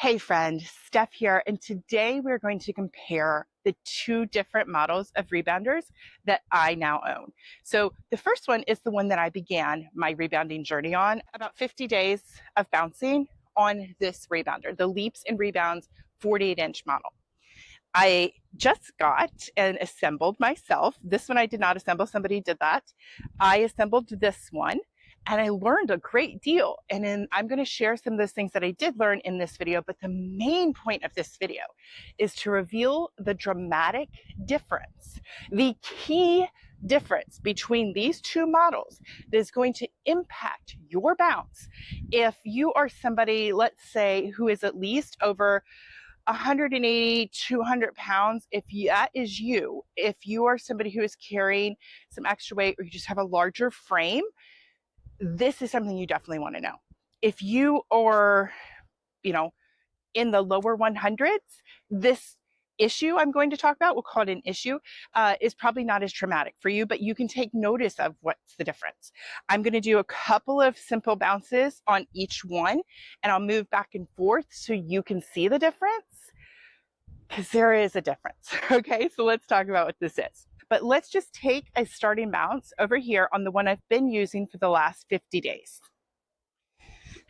Hey friend, Steph here, and today we're going to compare the two different models of rebounders that I now own. So the first one is the one that I began my rebounding journey on, about 50 days of bouncing on this rebounder, the Leaps and Rebounds 48-inch model. I just got and assembled myself. This one I did not assemble, somebody did that. I assembled this one and I learned a great deal. And then I'm going to share some of those things that I did learn in this video. But the main point of this video is to reveal the dramatic difference, the key difference between these two models that is going to impact your bounce. If you are somebody, let's say, who is at least over 180, 200 pounds, if that is you, if you are somebody who is carrying some extra weight or you just have a larger frame, this is something you definitely want to know. If you are, in the lower 100s, this issue I'm going to talk about, we'll call it an issue, is probably not as traumatic for you, but you can take notice of what's the difference. I'm going to do a couple of simple bounces on each one, and I'll move back and forth so you can see the difference, because there is a difference. Okay, so let's talk about what this is. But let's just take a starting bounce over here on the one I've been using for the last 50 days.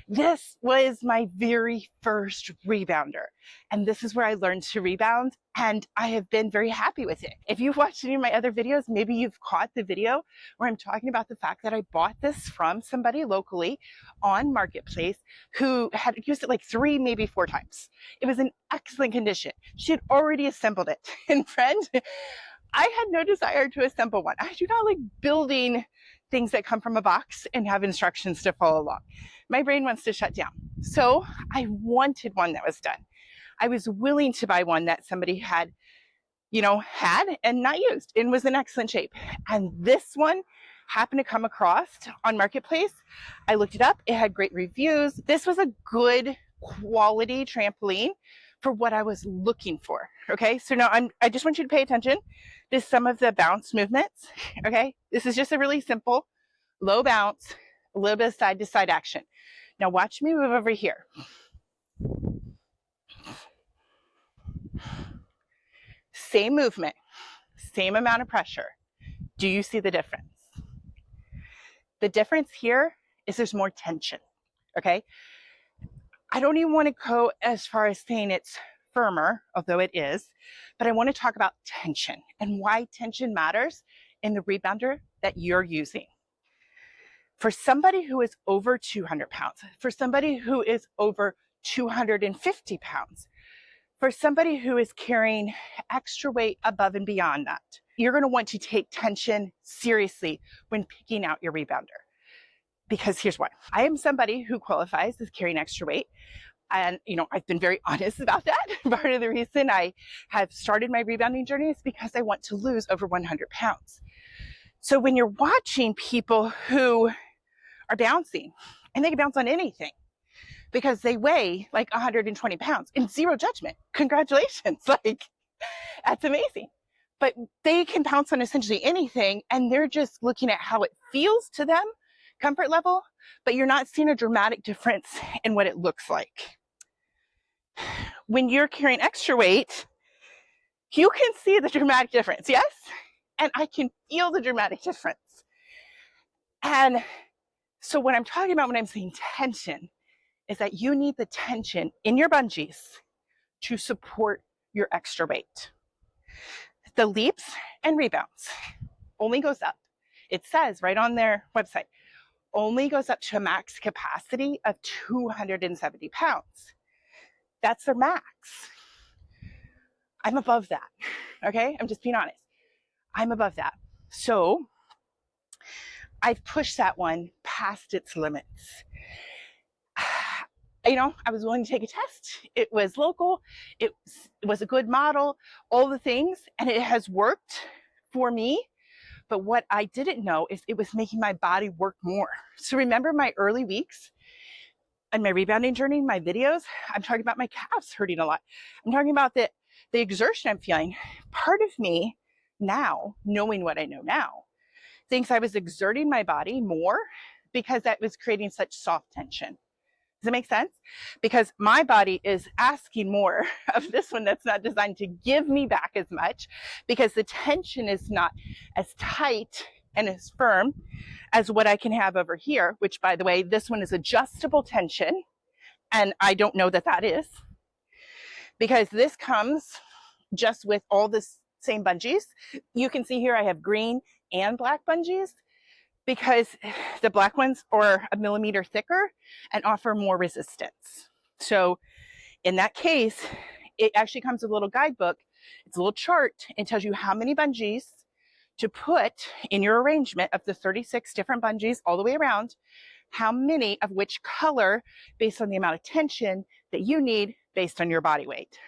This was my very first rebounder, and this is where I learned to rebound, and I have been very happy with it. If you've watched any of my other videos, maybe you've caught the video where I'm talking about the fact that I bought this from somebody locally on Marketplace who had used it like 3, maybe 4 times. It was in excellent condition. She had already assembled it. And friend, I had no desire to assemble one. I do not like building things that come from a box and have instructions to follow along. My brain wants to shut down. So I wanted one that was done. I was willing to buy one that somebody had and not used and was in excellent shape. And this one happened to come across on Marketplace. I looked it up. It had great reviews. This was a good quality trampoline for what I was looking for. Okay, so now I just want you to pay attention to some of the bounce movements. Okay, this is just a really simple low bounce, a little bit of side to side action. Now watch me move over here. Same movement, same amount of pressure. Do you see the difference? The difference here is there's more tension. Okay, I don't even want to go as far as saying it's firmer, although it is, but I want to talk about tension and why tension matters in the rebounder that you're using. For somebody who is over 200 pounds, for somebody who is over 250 pounds, for somebody who is carrying extra weight above and beyond that, you're going to want to take tension seriously when picking out your rebounder. Because here's why. I am somebody who qualifies as carrying extra weight. And, I've been very honest about that. Part of the reason I have started my rebounding journey is because I want to lose over 100 pounds. So when you're watching people who are bouncing, and they can bounce on anything because they weigh like 120 pounds in zero judgment. Congratulations. Like, that's amazing. But they can bounce on essentially anything, and they're just looking at how it feels to them, comfort level, but you're not seeing a dramatic difference in what it looks like. When you're carrying extra weight, you can see the dramatic difference, yes? And I can feel the dramatic difference. And so what I'm talking about when I'm saying tension is that you need the tension in your bungees to support your extra weight. The leaps and rebounds only goes up. It says right on their website, only goes up to a max capacity of 270 pounds. That's their max. I'm above that, okay? I'm just being honest. I'm above that. So I've pushed that one past its limits. I was willing to take a test. It was local. It was a good model, all the things, and it has worked for me. But what I didn't know is it was making my body work more. So remember my early weeks and my rebounding journey, my videos, I'm talking about my calves hurting a lot. I'm talking about the exertion I'm feeling. Part of me now, knowing what I know now, thinks I was exerting my body more because that was creating such soft tension. Does it make sense? Because my body is asking more of this one that's not designed to give me back as much, because the tension is not as tight and as firm as what I can have over here, which, by the way, this one is adjustable tension. And I don't know that that is, because this comes just with all the same bungees. You can see here I have green and black bungees, because the black ones are a millimeter thicker and offer more resistance. So in that case, it actually comes with a little guidebook. It's a little chart. It tells you how many bungees to put in your arrangement of the 36 different bungees all the way around, how many of which color based on the amount of tension that you need based on your body weight.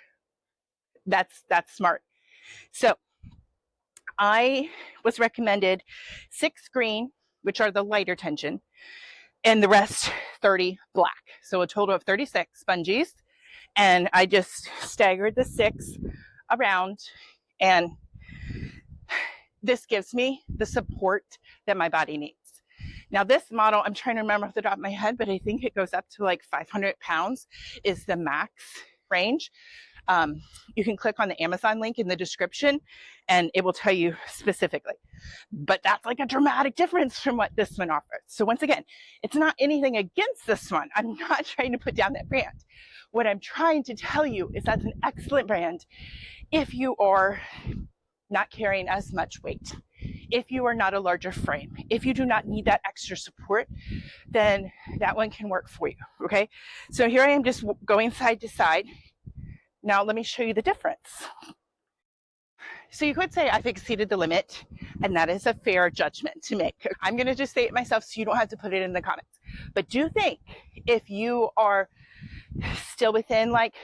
That's smart. So I was recommended 6 green, which are the lighter tension, and the rest 30 black. So a total of 36 bungees. And I just staggered the 6 around, and this gives me the support that my body needs. Now this model, I'm trying to remember off the top of my head, but I think it goes up to like 500 pounds is the max range. You can click on the Amazon link in the description and it will tell you specifically. But that's like a dramatic difference from what this one offers. So once again, it's not anything against this one. I'm not trying to put down that brand. What I'm trying to tell you is that's an excellent brand if you are not carrying as much weight, if you are not a larger frame, if you do not need that extra support, then that one can work for you. Okay, so here I am just going side to side. Now let me show you the difference. So you could say I've exceeded the limit, and that is a fair judgment to make. I'm going to just say it myself so you don't have to put it in the comments. But do think if you are still within like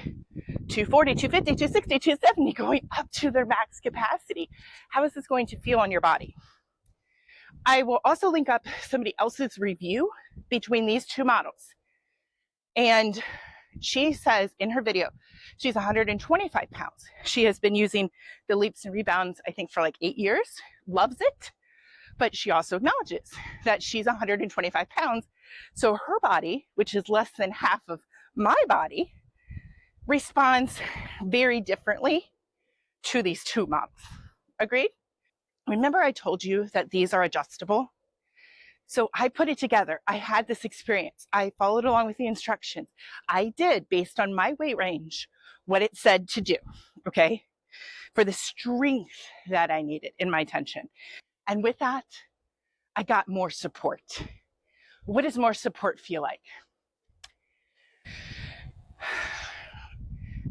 240, 250, 260, 270, going up to their max capacity, how is this going to feel on your body? I will also link up somebody else's review between these two models. And she says in her video, she's 125 pounds. She has been using the leaps and rebounds, I think, for like 8 years, loves it. But she also acknowledges that she's 125 pounds. So her body, which is less than half of my body, responds very differently to these two models. Agreed? Remember I told you that these are adjustable? So I put it together. I had this experience. I followed along with the instructions. I did, based on my weight range, what it said to do, okay, for the strength that I needed in my tension. And with that, I got more support. What does more support feel like?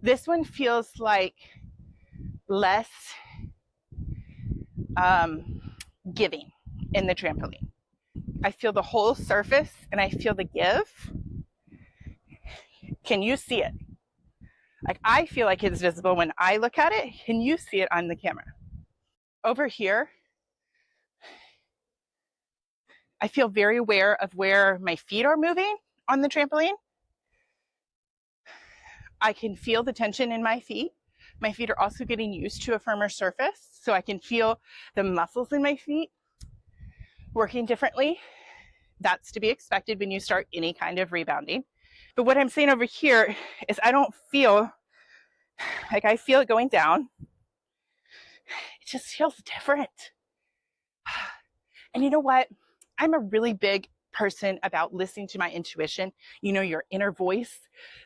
This one feels like less giving in the trampoline. I feel the whole surface and I feel the give. Can you see it? Like, I feel like it's visible when I look at it. Can you see it on the camera? Over here, I feel very aware of where my feet are moving on the trampoline. I can feel the tension in my feet. My feet are also getting used to a firmer surface, so I can feel the muscles in my feet working differently. That's to be expected when you start any kind of rebounding. But what I'm saying over here is I don't feel like I feel it going down. It just feels different. And you know what? I'm a really big person about listening to my intuition, you know, your inner voice,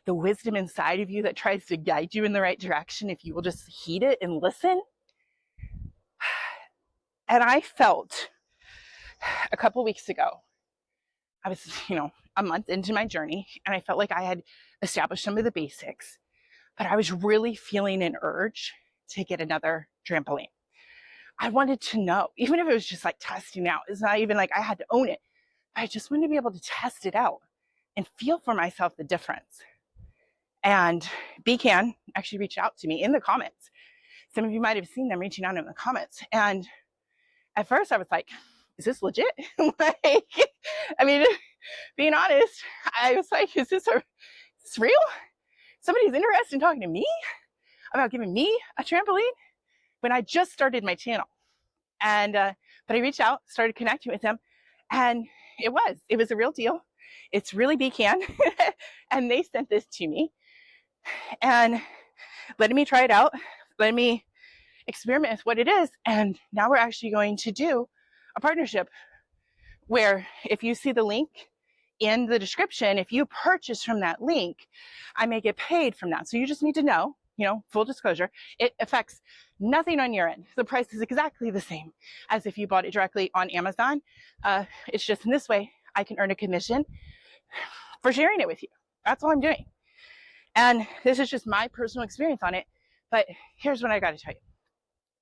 the wisdom inside of you that tries to guide you in the right direction if you will just heed it and listen. And I felt a couple weeks ago, I was, a month into my journey, and I felt like I had established some of the basics, but I was really feeling an urge to get another trampoline. I wanted to know, even if it was just like testing out, it's not even like I had to own it. I just wanted to be able to test it out and feel for myself the difference. And BCAN actually reached out to me in the comments. Some of you might have seen them reaching out in the comments. And at first I was like, is this legit? Being honest, I was like, is this real? Somebody's interested in talking to me about giving me a trampoline when I just started my channel. And, but I reached out, started connecting with them, and it was a real deal. It's really becan. And they sent this to me and letting me try it out, letting me experiment with what it is. And now we're actually going to do a partnership where if you see the link in the description, if you purchase from that link, I may get paid from that. So you just need to know, full disclosure, it affects nothing on your end. The price is exactly the same as if you bought it directly on Amazon. It's just in this way, I can earn a commission for sharing it with you. That's all I'm doing. And this is just my personal experience on it. But here's what I got to tell you.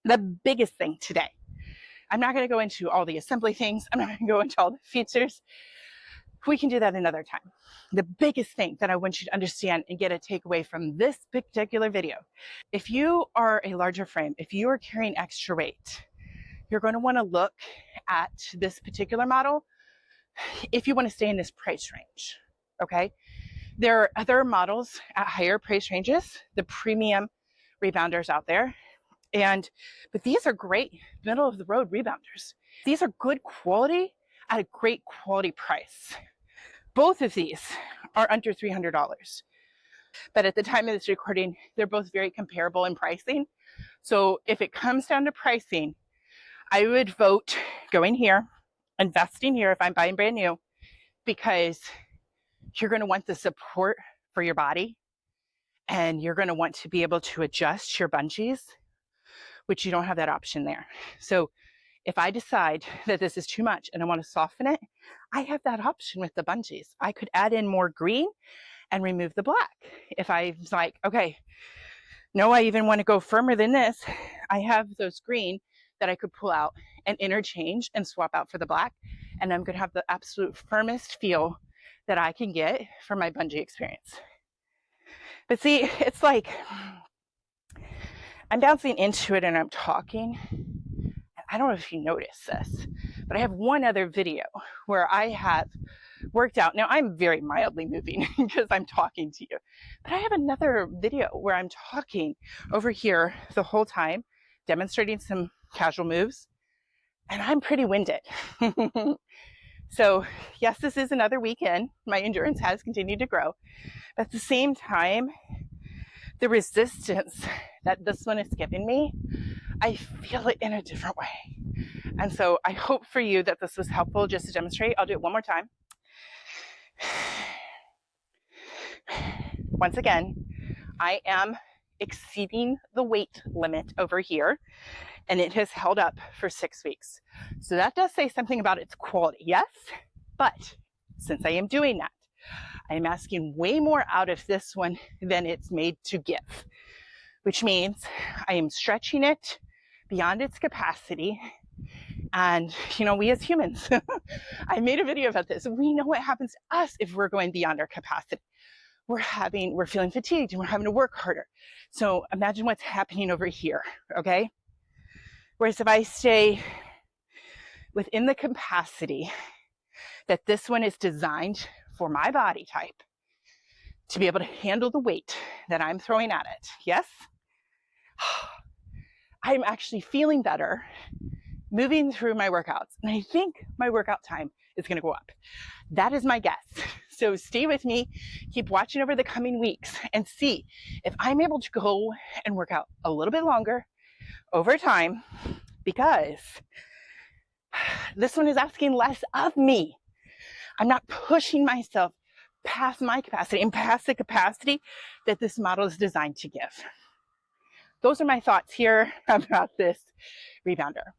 The biggest thing today, I'm not going to go into all the assembly things. I'm not going to go into all the features. We can do that another time. The biggest thing that I want you to understand and get a takeaway from this particular video, if you are a larger frame, if you are carrying extra weight, you're going to want to look at this particular model if you want to stay in this price range, okay? There are other models at higher price ranges, the premium rebounders out there. But these are great middle of the road rebounders. These are good quality at a great quality price. Both of these are under $300. But at the time of this recording, they're both very comparable in pricing. So if it comes down to pricing, I would vote going here, investing here if I'm buying brand new, because you're going to want the support for your body and you're going to want to be able to adjust your bungees, which you don't have that option there. So if I decide that this is too much and I want to soften it, I have that option with the bungees. I could add in more green and remove the black. If I was like, okay, no, I even want to go firmer than this, I have those green that I could pull out and interchange and swap out for the black. And I'm going to have the absolute firmest feel that I can get for my bungee experience. But see, it's like I'm bouncing into it and I'm talking. I don't know if you noticed this, but I have one other video where I have worked out. Now I'm very mildly moving because I'm talking to you, but I have another video where I'm talking over here the whole time, demonstrating some casual moves, and I'm pretty winded. So yes, this is another weekend. My endurance has continued to grow. But at the same time, the resistance that this one is giving me, I feel it in a different way. And so I hope for you that this was helpful just to demonstrate. I'll do it one more time. Once again, I am exceeding the weight limit over here, and it has held up for 6 weeks. So that does say something about its quality, yes? But since I am doing that, I am asking way more out of this one than it's made to give, which means I am stretching it beyond its capacity. And, we as humans, I made a video about this. We know what happens to us if we're going beyond our capacity. We're feeling fatigued and we're having to work harder. So imagine what's happening over here, okay? Whereas if I stay within the capacity that this one is designed for my body type to be able to handle the weight that I'm throwing at it, yes? I'm actually feeling better moving through my workouts. And I think my workout time is going to go up. That is my guess. So stay with me, keep watching over the coming weeks and see if I'm able to go and work out a little bit longer over time, because this one is asking less of me. I'm not pushing myself past my capacity and past the capacity that this model is designed to give. Those are my thoughts here about this rebounder.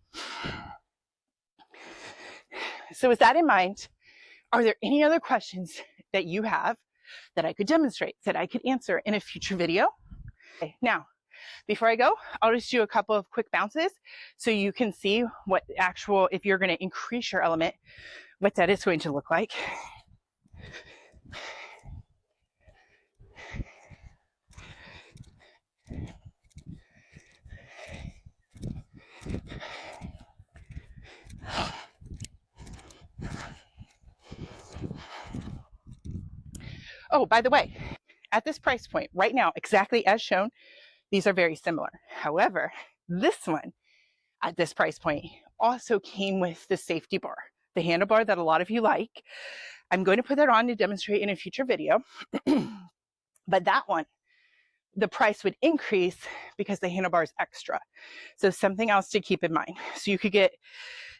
So with that in mind, are there any other questions that you have that I could demonstrate, that I could answer in a future video? Okay, now, before I go, I'll just do a couple of quick bounces so you can see what actual, if you're going to increase your element, what that is going to look like. Oh, by the way, at this price point right now, exactly as shown, these are very similar. However, this one at this price point also came with the safety bar. the handlebar that a lot of you like. I'm going to put that on to demonstrate in a future video. But that one, the price would increase because the handlebar is extra. So something else to keep in mind. So you could get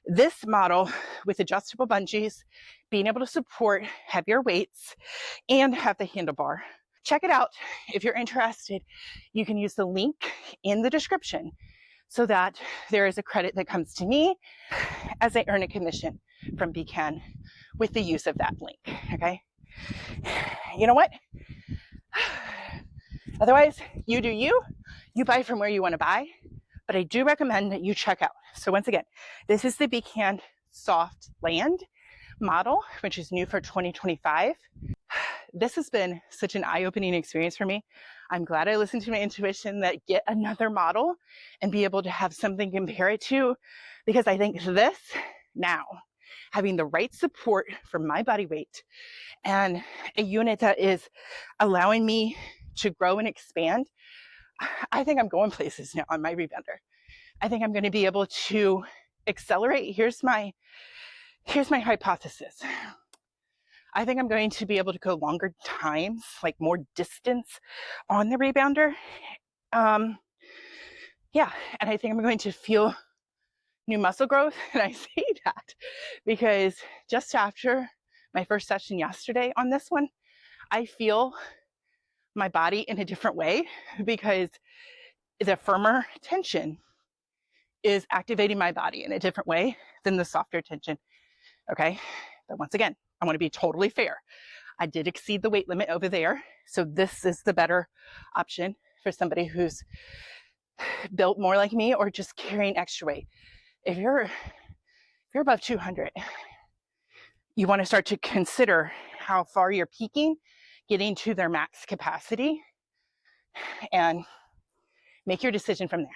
this model with adjustable bungees, being able to support heavier weights and have the handlebar. Check it out. If you're interested, you can use the link in the description so that there is a credit that comes to me as I earn a commission from BCAN with the use of that link, okay? You know what? Otherwise, you do you. You buy from where you want to buy, but I do recommend that you check out. So once again, this is the BCAN Soft Land model, which is new for 2025. This has been such an eye-opening experience for me. I'm glad I listened to my intuition that get another model and be able to have something to compare it to, because I think this now, having the right support for my body weight and a unit that is allowing me to grow and expand, I think I'm going places now on my rebounder. I think I'm going to be able to accelerate. Here's my hypothesis. I think I'm going to be able to go longer times, like more distance on the rebounder. Yeah, and I think I'm going to feel new muscle growth. And I say that because just after my first session yesterday on this one, I feel my body in a different way because the firmer tension is activating my body in a different way than the softer tension. Okay, but once again, I want to be totally fair. I did exceed the weight limit over there. So this is the better option for somebody who's built more like me or just carrying extra weight. If you're above 200, you want to start to consider how far you're peaking, getting to their max capacity, and make your decision from there.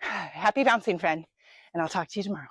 Happy bouncing, friend, and I'll talk to you tomorrow.